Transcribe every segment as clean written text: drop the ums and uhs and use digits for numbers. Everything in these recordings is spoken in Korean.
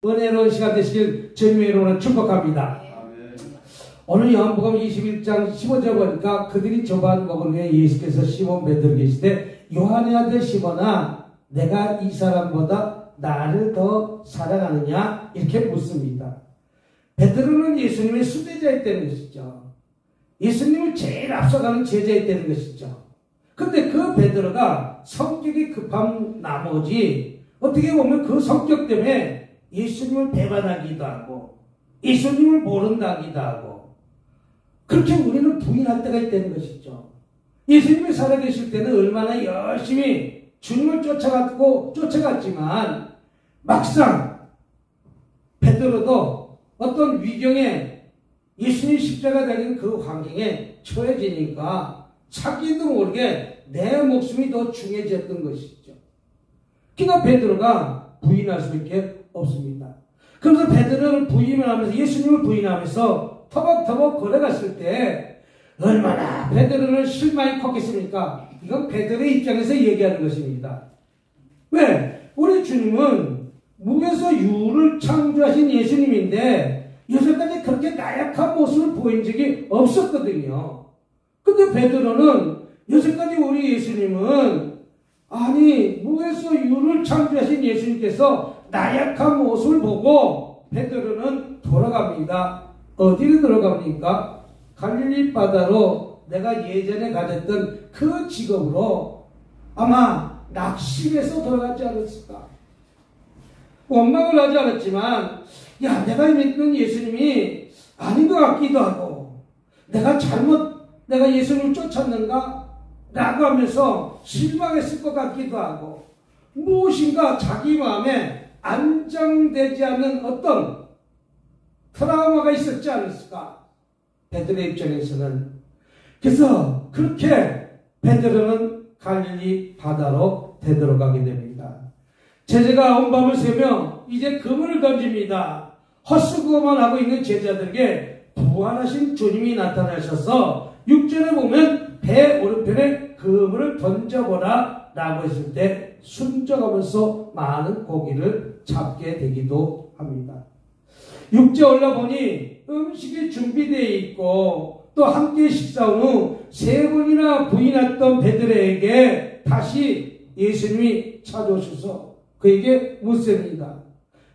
은혜로운 시간 되시길 주님의 이름으로 축복합니다. 오늘 요한복음 21장 15절 보니까 그들이 저반 먹은 후에 예수께서 시몬 베드로 계시되 요한의 아들 시몬아 내가 이 사람보다 나를 더 사랑하느냐 이렇게 묻습니다. 베드로는 예수님의 수제자였다는 것이죠. 예수님을 제일 앞서가는 제자였다는 것이죠. 근데 그 베드로가 성격이 급한 나머지 어떻게 보면 그 성격 때문에 예수님을 배반하기도 하고 예수님을 모른다기도 하고 그렇게 우리는 부인할 때가 있다는 것이죠. 예수님이 살아계실 때는 얼마나 열심히 주님을 쫓아갔지만 막상 베드로도 어떤 위경에 예수님 십자가 달린 그 환경에 처해지니까 자기도 모르게 내 목숨이 더 중요해졌던 것이죠. 그러니까 베드로가 부인할 수밖에 없습니다. 그래서 베드로는 부인을 하면서 예수님을 부인하면서 터벅터벅 걸어갔을 때 얼마나 베드로는 실망이 컸겠습니까? 이건 베드로의 입장에서 얘기하는 것입니다. 왜? 우리 주님은 무에서 유를 창조하신 예수님인데 여태까지 그렇게 나약한 모습을 보인 적이 없었거든요. 근데 베드로는 여태까지 우리 예수님은 무에서 유를 창조하신 예수님께서 나약한 모습을 보고 베드로는 돌아갑니다. 어디로 들어갑니까? 갈릴리 바다로 내가 예전에 가졌던 그 직업으로 아마 낙심해서 돌아가지 않았을까? 원망을 하지 않았지만 내가 믿는 예수님이 아닌 것 같기도 하고 내가 예수님을 쫓았는가? 라고 하면서 실망했을 것 같기도 하고 무엇인가 자기 마음에 안정되지 않는 어떤 트라우마가 있었지 않았을까? 베드로의 입장에서는. 그래서 그렇게 베드로는 갈릴리 바다로 되돌아가게 됩니다. 제자가 온 밤을 새며 이제 그물을 던집니다. 헛수고만 하고 있는 제자들에게 부활하신 주님이 나타나셔서 6절에 보면 배 오른편에 그물을 던져보라 라고 했을 때 순종하면서 많은 고기를 잡게 되기도 합니다. 6절 올라보니 음식이 준비되어 있고 또 함께 식사한 후 3번이나 부인했던 베드로에게 다시 예수님이 찾아오셔서 그에게 묻습니다.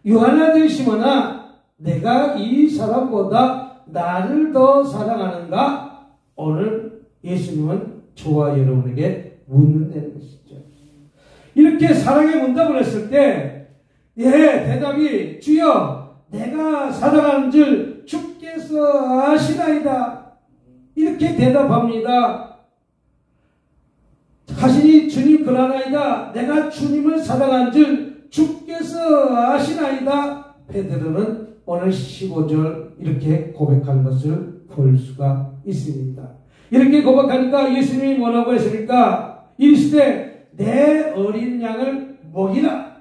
요한의 아들 시몬아 내가 이 사람보다 나를 더 사랑하는가? 오늘 예수님은 저와 여러분에게 묻는다는 것이죠. 이렇게 사랑의 문답을 했을 때 대답이 주여 내가 사랑하는 줄 주께서 아시나이다. 이렇게 대답합니다. 하시니 주님 그러나이다. 내가 주님을 사랑한 줄 주께서 아시나이다. 베드로는 오늘 15절 이렇게 고백한 것을 볼 수가 있습니다. 이렇게 고백하니까 예수님이 뭐라고 했습니까? 이르시되 내 어린 양을 먹이라.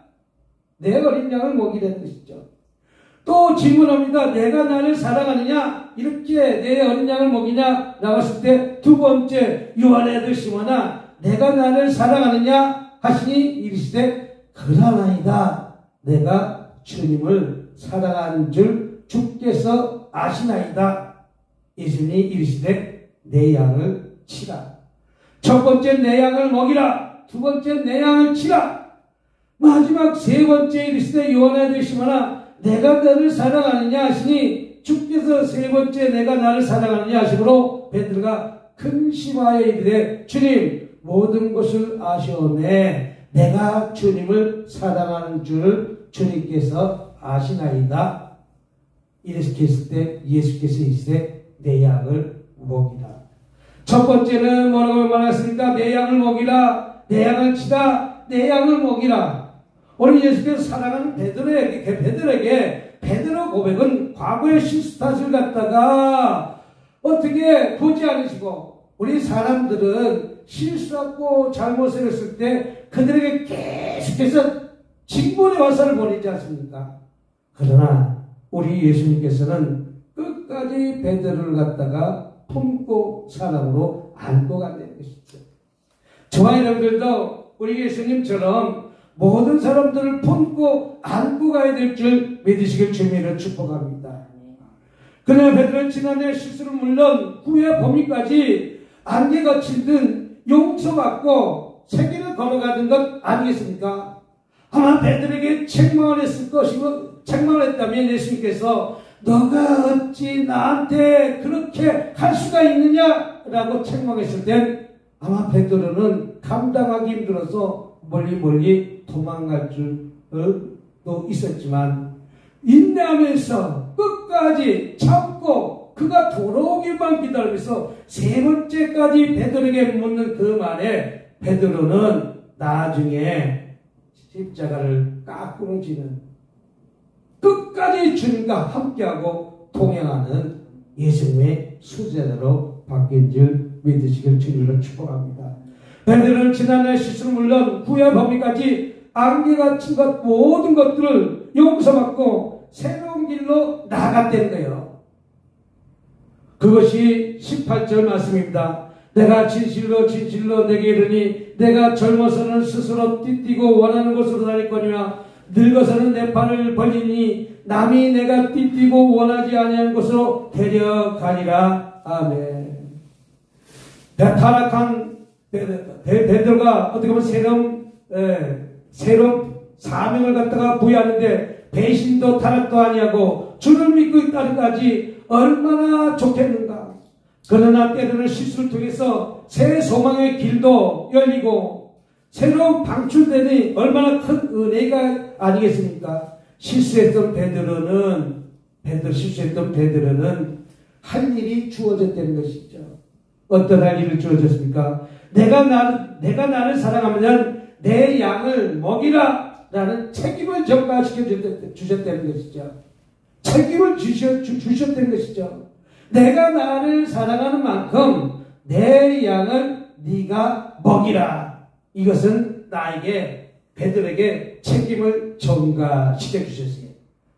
내 어린 양을 먹이라는 것이죠. 또 질문합니다. 내가 나를 사랑하느냐? 이렇게 내 어린 양을 먹이냐? 나왔을 때 두 번째 요한의 아들 시몬아 내가 나를 사랑하느냐? 하시니 이르시되 그러나이다. 내가 주님을 사랑한 줄 주께서 아시나이다. 예수님이 이르시되 내 양을 치라. 첫 번째 내 양을 먹이라. 두 번째 내 양을 치라. 마지막 세 번째 이르시되 요한의 아들 시몬아 내가 너를 사랑하느냐 하시니 주께서 세 번째 내가 나를 사랑하느냐 하시므로 베드로가 근심하여 이르되 주님 모든 것을 아시오네 내가 주님을 사랑하는 줄 주님께서 아시나이다. 이렇게 했을 때 예수께서 이르시되 내 양을 먹이라. 첫 번째는 뭐라고 말했습니까? 내 양을 먹이라. 내 양을 치라. 내 양을 먹이라. 오늘 예수께서 사랑하는 베드로에게 베드로 고백은 과거의 실수탓을 갖다가 어떻게 보지 않으시고 우리 사람들은 실수하고 잘못을 했을 때 그들에게 계속해서 징벌의 화살을 보내지 않습니까? 그러나 우리 예수님께서는 끝까지 베드로를 갖다가 품고 사랑으로 안고 간다는 것이죠. 저와 여러분들도 우리 예수님처럼 모든 사람들을 품고 안고 가야 될 줄 믿으시길 주님으로 축복합니다. 그러나 베드로는 지난해 실수는 물론 후회 범위까지 안개 거친 듯 용서받고 세계를 걸어가는 것 아니겠습니까? 아마 베드로에게 책망을 했을 것이고, 책망을 했다면 예수님께서 너가 어찌 나한테 그렇게 할 수가 있느냐라고 책망했을 땐 아마 베드로는 감당하기 힘들어서 멀리 도망갈 줄도 있었지만, 인내하면서 끝까지 참고 그가 돌아오기만 기다리면서 세 번째까지 베드로에게 묻는 그 말에 베드로는 나중에 십자가를 까꾸로 지는, 끝까지 주님과 함께하고 동행하는 예수님의 수제자로 바뀐 줄 믿으시길 주님으로 축복합니다. 베드로는 지난해 실수는 물론 후회 범위까지 안개가 친 것 모든 것들을 용서받고 새로운 길로 나아갔다는 거예요. 그것이 18절 말씀입니다. 내가 진실로 내게 이르니 내가 젊어서는 스스로 띠뛰고 원하는 곳으로 다닐거니와 늙어서는 내 팔을 벌리니 남이 내가 띠뛰고 원하지 아니하는 곳으로 데려가리라. 아멘. 타락한 베드로가 어떻게 보면 새로운 사명을 갖다가 부여하는데 배신도 타락도 아니하고 주를 믿고 있다기까지 얼마나 좋겠는가. 그러나 때로는 실수를 통해서 새 소망의 길도 열리고 새로운 방출되니 얼마나 큰 은혜가 아니겠습니까? 실수했던 베드로는 할 일이 주어졌다는 것이죠. 어떤 할 일을 주어졌습니까? 내가 나를 사랑하면 내 양을 먹이라 라는 책임을 전가시켜 주셨다는 것이죠. 책임을 주셨다는 것이죠. 내가 나를 사랑하는 만큼 내 양을 네가 먹이라. 이것은 베드로에게 책임을 전가시켜 주셨어요.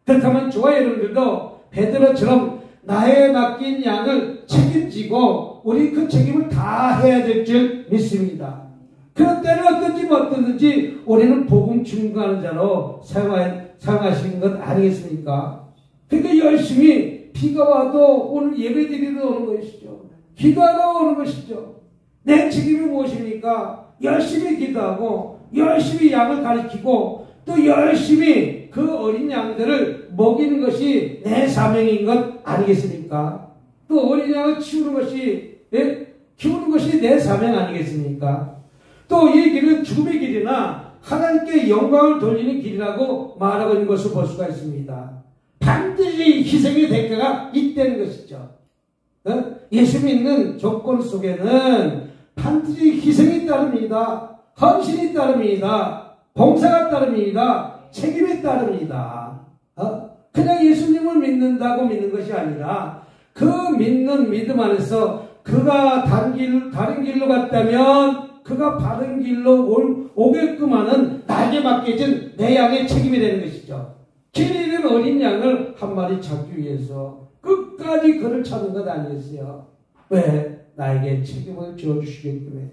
그렇다면 저와 여러분들도 베드로처럼 나의 맡긴 양을 책임지고 우리 그 책임을 다 해야 될 줄 믿습니다. 그런 때는 어떤지 우리는 복음 증거하는 자로 사용하시는 것 아니겠습니까? 그러니까 열심히 비가 와도 오늘 예배 드리러 오는 것이죠. 기도하러 오는 것이죠. 내 책임이 무엇입니까? 열심히 기도하고 열심히 양을 가르치고 또 열심히 그 어린 양들을 먹이는 것이 내 사명인 것 아니겠습니까? 또 어린 양을 키우는 것이 내 사명 아니겠습니까? 또 이 길은 죽음의 길이나 하나님께 영광을 돌리는 길이라고 말하고 있는 것을 볼 수가 있습니다. 반드시 희생의 대가가 있다는 것이죠. 예수 믿는 조건 속에는 반드시 희생이 따릅니다. 헌신이 따릅니다. 봉사가 따릅니다. 책임이 따릅니다. 그냥 예수님을 믿는다고 믿는 것이 아니라 그 믿는 믿음 안에서 그가 다른 길로 갔다면 그가 바른 길로 오게끔 하는 나에게 맡겨진 내 양의 책임이 되는 것이죠. 길 잃은 어린 양을 한 마리 잡기 위해서 끝까지 그를 찾는 것 아니겠어요? 왜? 나에게 책임을 지어주시기 때문에.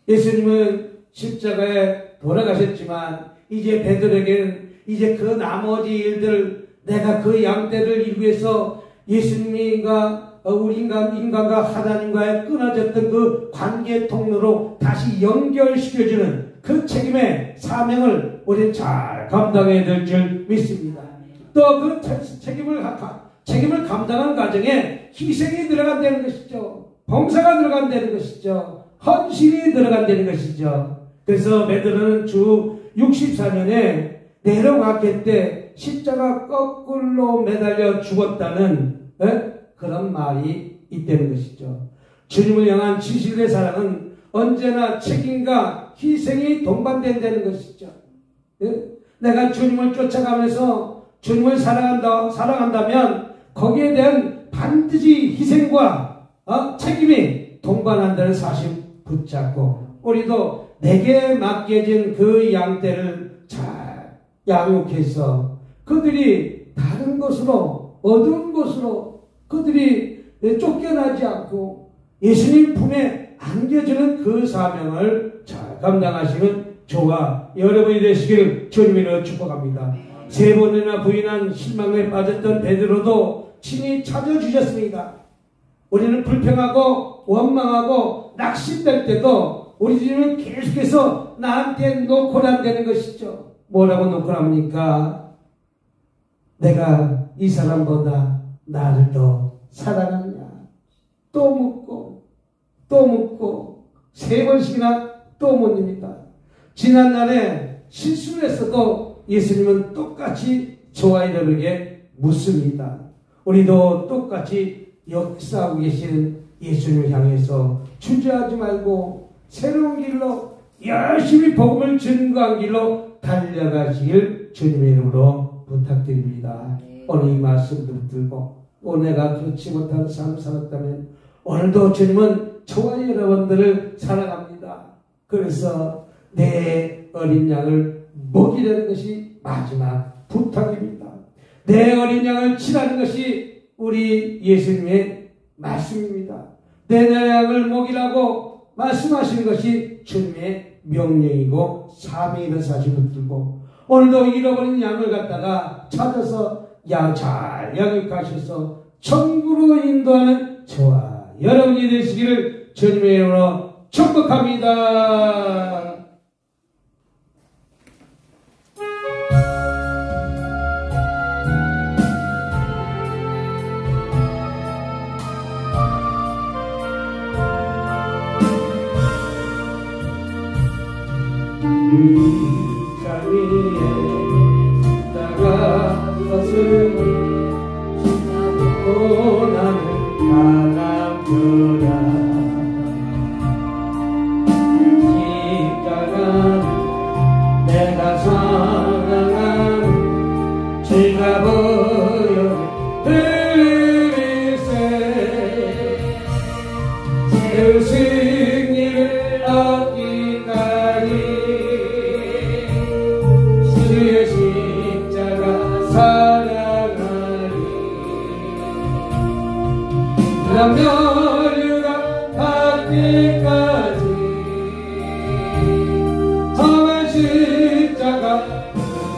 예수님은 십자가에 돌아가셨지만 이제 베드로에게는 이제 그 나머지 일들, 내가 그 양떼를 이루기 위해서 예수님과 우리 인간과 하나님과의 끊어졌던 그 관계 통로로 다시 연결시켜주는 그 책임의 사명을 우리는 잘 감당해야 될 줄 믿습니다. 또 그 책임을 감당하는 과정에 희생이 들어간다는 것이죠. 봉사가 들어간다는 것이죠. 헌신이 들어간다는 것이죠. 그래서 베드로는 주 64년에 내려갔을 때 십자가 거꾸로 매달려 죽었다는 그런 말이 있다는 것이죠. 주님을 향한 진실의 사랑은 언제나 책임과 희생이 동반된다는 것이죠. 내가 주님을 쫓아가면서 주님을 사랑한다면 거기에 대한 반드시 희생과 책임이 동반한다는 사실 붙잡고 우리도 내게 맡겨진 그 양떼를 잘 양육해서 그들이 다른 곳으로 어두운 곳으로 그들이 쫓겨나지 않고 예수님 품에 안겨주는 그 사명을 잘 감당하시면 저와 여러분이 되시기를 주님으로 축복합니다. 세 번이나 부인한 실망에 빠졌던 베드로도 친히 찾아주셨습니다. 우리는 불평하고 원망하고 낙심될 때도 우리 주님은 계속해서 나한테 놓고는 안 되는 것이죠. 뭐라고 놓고는 합니까? 내가 이 사람보다 나를 더 사랑하느냐? 또 묻고 또 묻고 세 번씩이나 또 묻습니다. 지난날에 실수를 했어도 예수님은 똑같이 저와 여러분에게 묻습니다. 우리도 똑같이 역사하고 계시는 예수님을 향해서 주저하지 말고 새로운 길로 열심히 복음을 증거한 길로 달려가시길 주님의 이름으로 부탁드립니다. 오늘 이 말씀 붙들고 내가 그렇지 못한 삶을 살았다면 오늘도 주님은 저와 여러분들을 사랑합니다. 그래서 내 어린 양을 먹이려는 것이 마지막 부탁입니다. 내 어린 양을 치라는 것이 우리 예수님의 말씀입니다. 내 양을 먹이라고 말씀하시는 것이 주님의 명령이고 사명이라는 사실을 붙들고 오늘도 잃어버린 양을 갖다가 찾아서 잘 양육하셔서 천국으로 인도하는 저와 여러분이 되시기를 주님의 이름으로 축복합니다. 산 위에 십자가 섰으니 고난을 바라보라. 십자가는 내가 사랑하는 죄가 보여 흘리세 그 승리를 얻기까지 주의 십자가 사랑하리. 멸류가 닿기까지 험한 십자가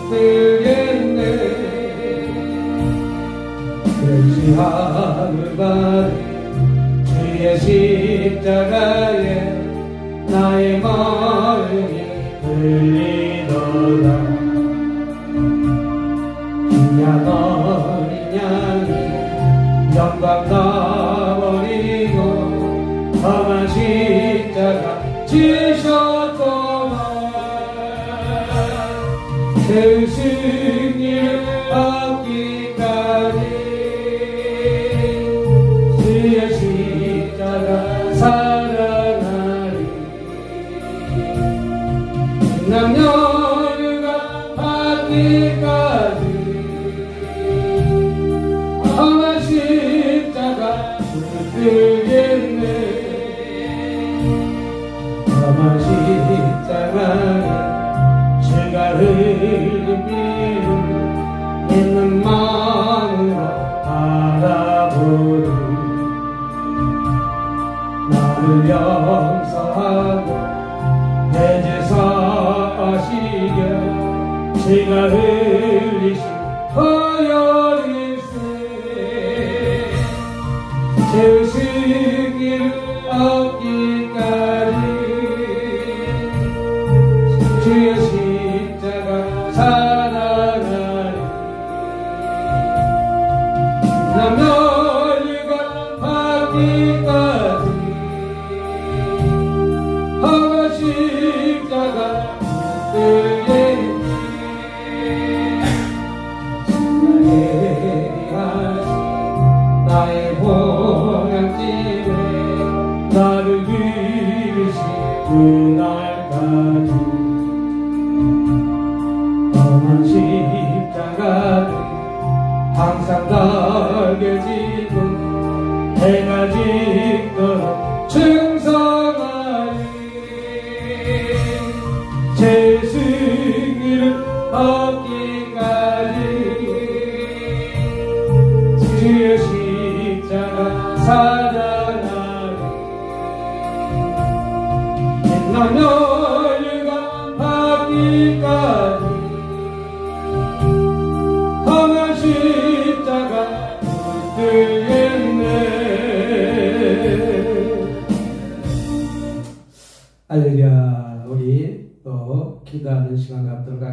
붙들겠네. 결시함을 받은 주의 십자가에 나의 마음이 들리도다. 귀한 어린 양이 영광 나버리고 험한 십자가 지셨도다. 그 승리를 얻기까지 주의 십자가 사랑하리. 남녀가 받기까지 험한 십자가 붙들겠네. 험한 십자가에 주가 흘린 피를 믿는 마음으로 바라보리. 나를 용서하고 대제사하시려 주가 흘리신 허혈일세 제 승리를 얻기까지 주의 십자가 사랑하리. 남녀가 받기까지 험한 십자가 붙들겠네. 나의 보양집에 나를 위르신 그날까지 험한 십자가를 항상 달겨지고 해가 짓도록 충성하리. 제 승리를 얻기까지 주의 십자가 사랑하리. 남녀가 되겠네. 할렐루야. 우리 또 기도하는 시간 갖도록 하겠습니다.